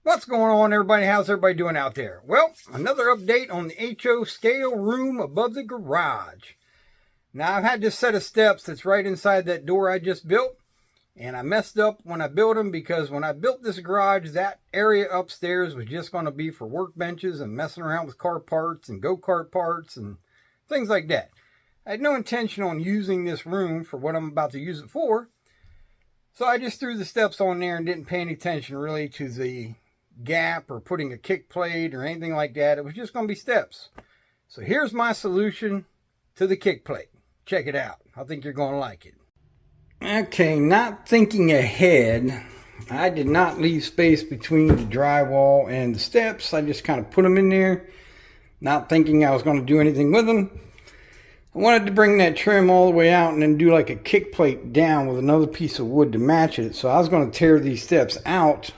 What's going on, everybody? How's everybody doing out there? Well, another update on the HO scale room above the garage. Now, I've had this set of steps that's right inside that door I just built, and I messed up when I built them because when I built this garage, that area upstairs was just going to be for workbenches and messing around with car parts and go-kart parts and things like that. I had no intention on using this room for what I'm about to use it for, so I just threw the steps on there and didn't pay any attention really to the gap or putting a kick plate or anything like that. It was just going to be steps. So here's my solution to the kick plate. Check it out. I think you're going to like it. Okay, not thinking ahead, I did not leave space between the drywall and the steps. I just kind of put them in there, not thinking I was going to do anything with them. I wanted to bring that trim all the way out and then do like a kick plate down with another piece of wood to match it. So I was going to tear these steps out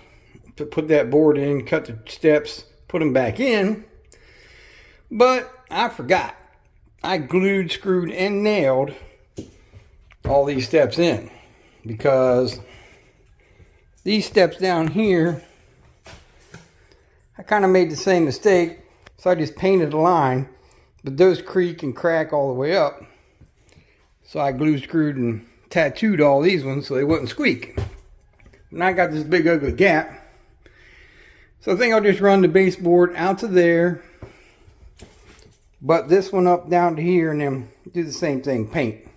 to put that board in, cut the steps, put them back in. But I forgot. I glued, screwed, and nailed all these steps in because these steps down here, I kind of made the same mistake. So I just painted a line, but those creak and crack all the way up. So I glue, screwed, and tattooed all these ones so they wouldn't squeak. And I got this big ugly gap. So I think I'll just run the baseboard out to there, butt this one up down to here, and then do the same thing, paint.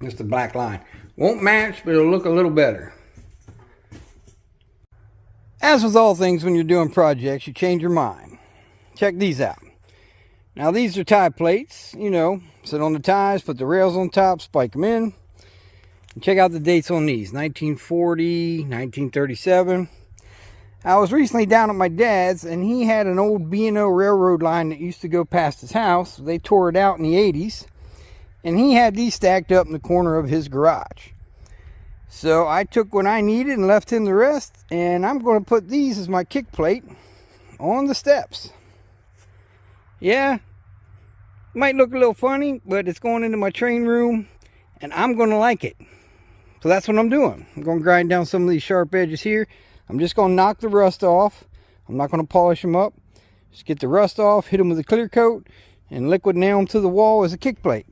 Just a black line. Won't match, but it'll look a little better. As with all things when you're doing projects, you change your mind. Check these out. Now these are tie plates, you know, sit on the ties, put the rails on top, spike them in. And check out the dates on these, 1940, 1937. I was recently down at my dad's, and he had an old B&O railroad line that used to go past his house. They tore it out in the 80s, and he had these stacked up in the corner of his garage. So I took what I needed and left him the rest, and I'm going to put these as my kick plate on the steps. Yeah, might look a little funny, but it's going into my train room, and I'm going to like it. So that's what I'm doing. I'm going to grind down some of these sharp edges here. I'm just going to knock the rust off. I'm not going to polish them up. Just get the rust off, hit them with a clear coat, and liquid nail them to the wall as a kick plate.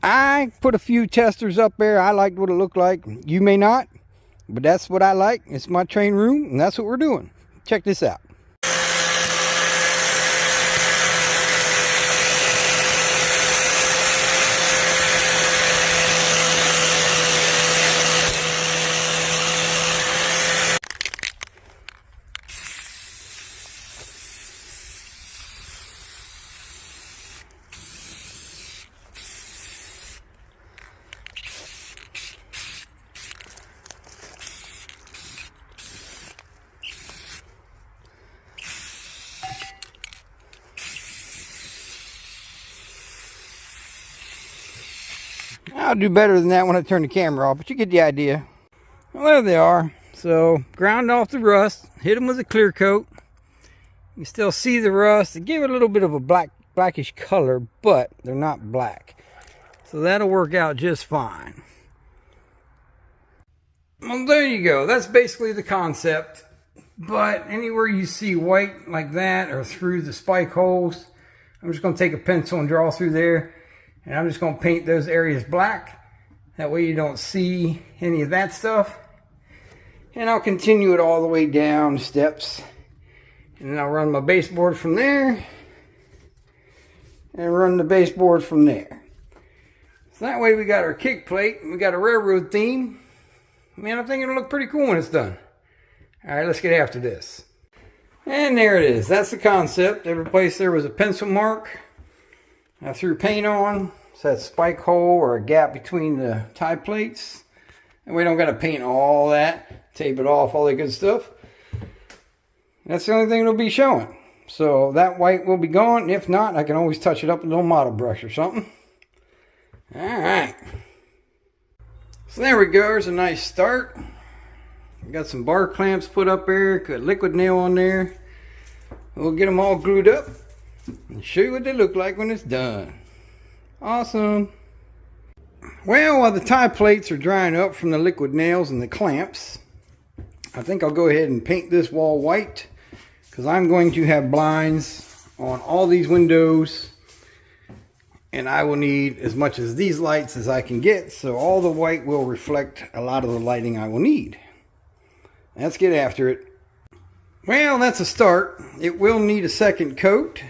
I put a few testers up there. I liked what it looked like. You may not, but that's what I like. It's my train room, and that's what we're doing. Check this out. I'll do better than that when I turn the camera off, but you get the idea. Well, there they are. So, ground off the rust, hit them with a clear coat. You still see the rust. They give it a little bit of a blackish color, but they're not black. So that'll work out just fine. Well, there you go. That's basically the concept. But anywhere you see white like that or through the spike holes, I'm just going to take a pencil and draw through there. And I'm just going to paint those areas black. That way you don't see any of that stuff. And I'll continue it all the way down the steps. And then I'll run my baseboard from there. And run the baseboard from there. So that way we got our kick plate. We got a railroad theme. Man, I think it'll look pretty cool when it's done. Alright, let's get after this. And there it is. That's the concept. Every place there was a pencil mark. I threw paint on, so that spike hole or a gap between the tie plates. And we don't got to paint all that, tape it off, all that good stuff. That's the only thing it'll be showing. So that white will be gone. If not, I can always touch it up with a little model brush or something. Alright. So there we go. There's a nice start. Got some bar clamps put up there, got liquid nail on there. We'll get them all glued up and show you what they look like when it's done. Awesome. Well, while the tie plates are drying up from the liquid nails and the clamps, I think I'll go ahead and paint this wall white because I'm going to have blinds on all these windows, and I will need as much as these lights as I can get, so all the white will reflect a lot of the lighting I will need. Let's get after it. Well, that's a start. It will need a second coat.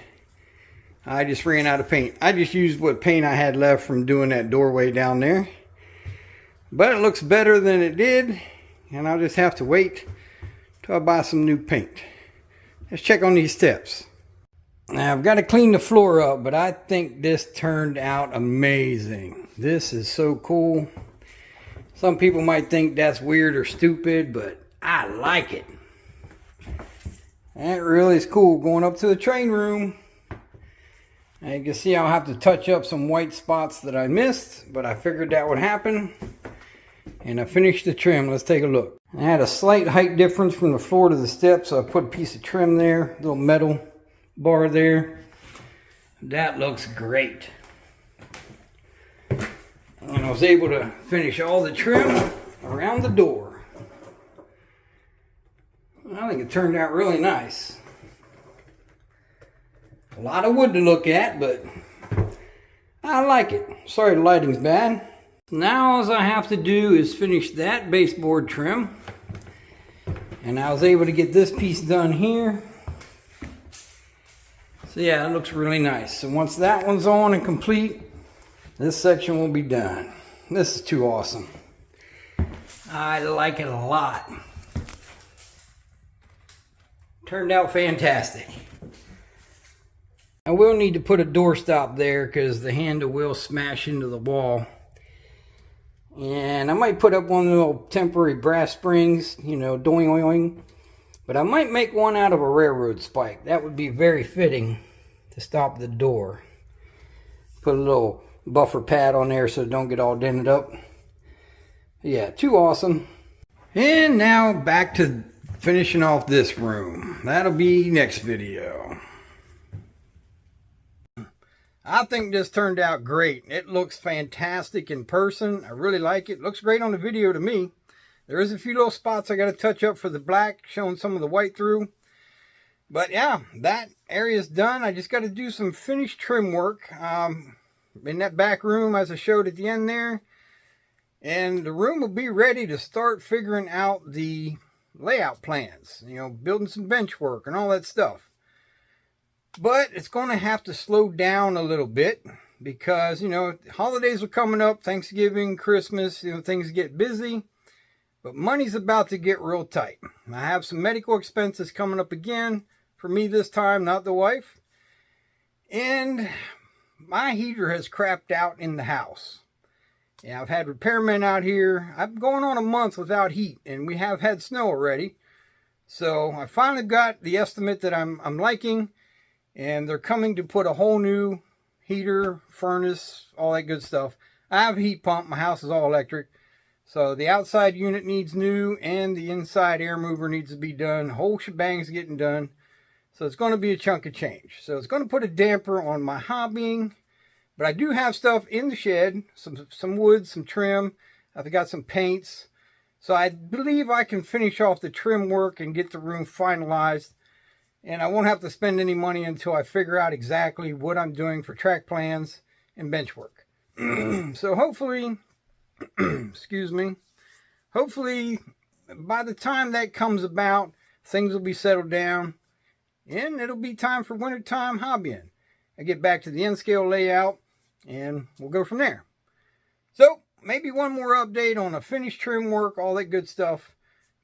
I just ran out of paint. I just used what paint I had left from doing that doorway down there. But it looks better than it did, and I'll just have to wait till I buy some new paint. Let's check on these steps. Now, I've got to clean the floor up, but I think this turned out amazing. This is so cool. Some people might think that's weird or stupid, but I like it. That really is cool. Going up to the train room. Now you can see I'll have to touch up some white spots that I missed, but I figured that would happen. And I finished the trim. Let's take a look. I had a slight height difference from the floor to the steps, so I put a piece of trim there, little metal bar there. That looks great. And I was able to finish all the trim around the door. I think it turned out really nice. A lot of wood to look at, but I like it. Sorry the lighting's bad. Now all I have to do is finish that baseboard trim. And I was able to get this piece done here. So yeah, it looks really nice. So once that one's on and complete, this section will be done. This is too awesome. I like it a lot. Turned out fantastic. I will need to put a doorstop there because the handle will smash into the wall. And I might put up one of the little temporary brass springs, you know, doing oing. But I might make one out of a railroad spike. That would be very fitting to stop the door. Put a little buffer pad on there so it don't get all dented up. Yeah, too awesome. And now back to finishing off this room. That'll be next video. I think this turned out great. It looks fantastic in person. I really like it. Looks great on the video to me. There is a few little spots I got to touch up for the black, showing some of the white through. But yeah, that area is done. I just got to do some finished trim work in that back room as I showed at the end there. And the room will be ready to start figuring out the layout plans. You know, building some bench work and all that stuff. But it's going to have to slow down a little bit because, you know, holidays are coming up, Thanksgiving, Christmas, you know, things get busy. But money's about to get real tight. I have some medical expenses coming up again for me this time, not the wife. And my heater has crapped out in the house. Yeah, I've had repairmen out here. I'm going on a month without heat, and we have had snow already. So I finally got the estimate that I'm liking. And they're coming to put a whole new heater, furnace, all that good stuff. I have a heat pump. My house is all electric. So the outside unit needs new and the inside air mover needs to be done. The whole shebang's getting done. So it's going to be a chunk of change. So it's going to put a damper on my hobbying. But I do have stuff in the shed. Some wood, some trim. I've got some paints. So I believe I can finish off the trim work and get the room finalized. And I won't have to spend any money until I figure out exactly what I'm doing for track plans and bench work. So hopefully, excuse me, hopefully by the time that comes about, things will be settled down and it'll be time for wintertime hobbying. I get back to the N-scale layout and we'll go from there. So maybe one more update on a finished trim work, all that good stuff.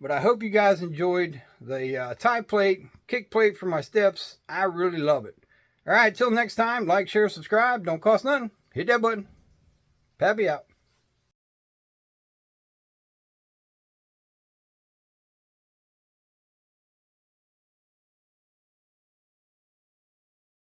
But I hope you guys enjoyed the tie plate, kick plate for my steps. I really love it. All right, till next time, like, share, subscribe. Don't cost nothing. Hit that button. Pappy out.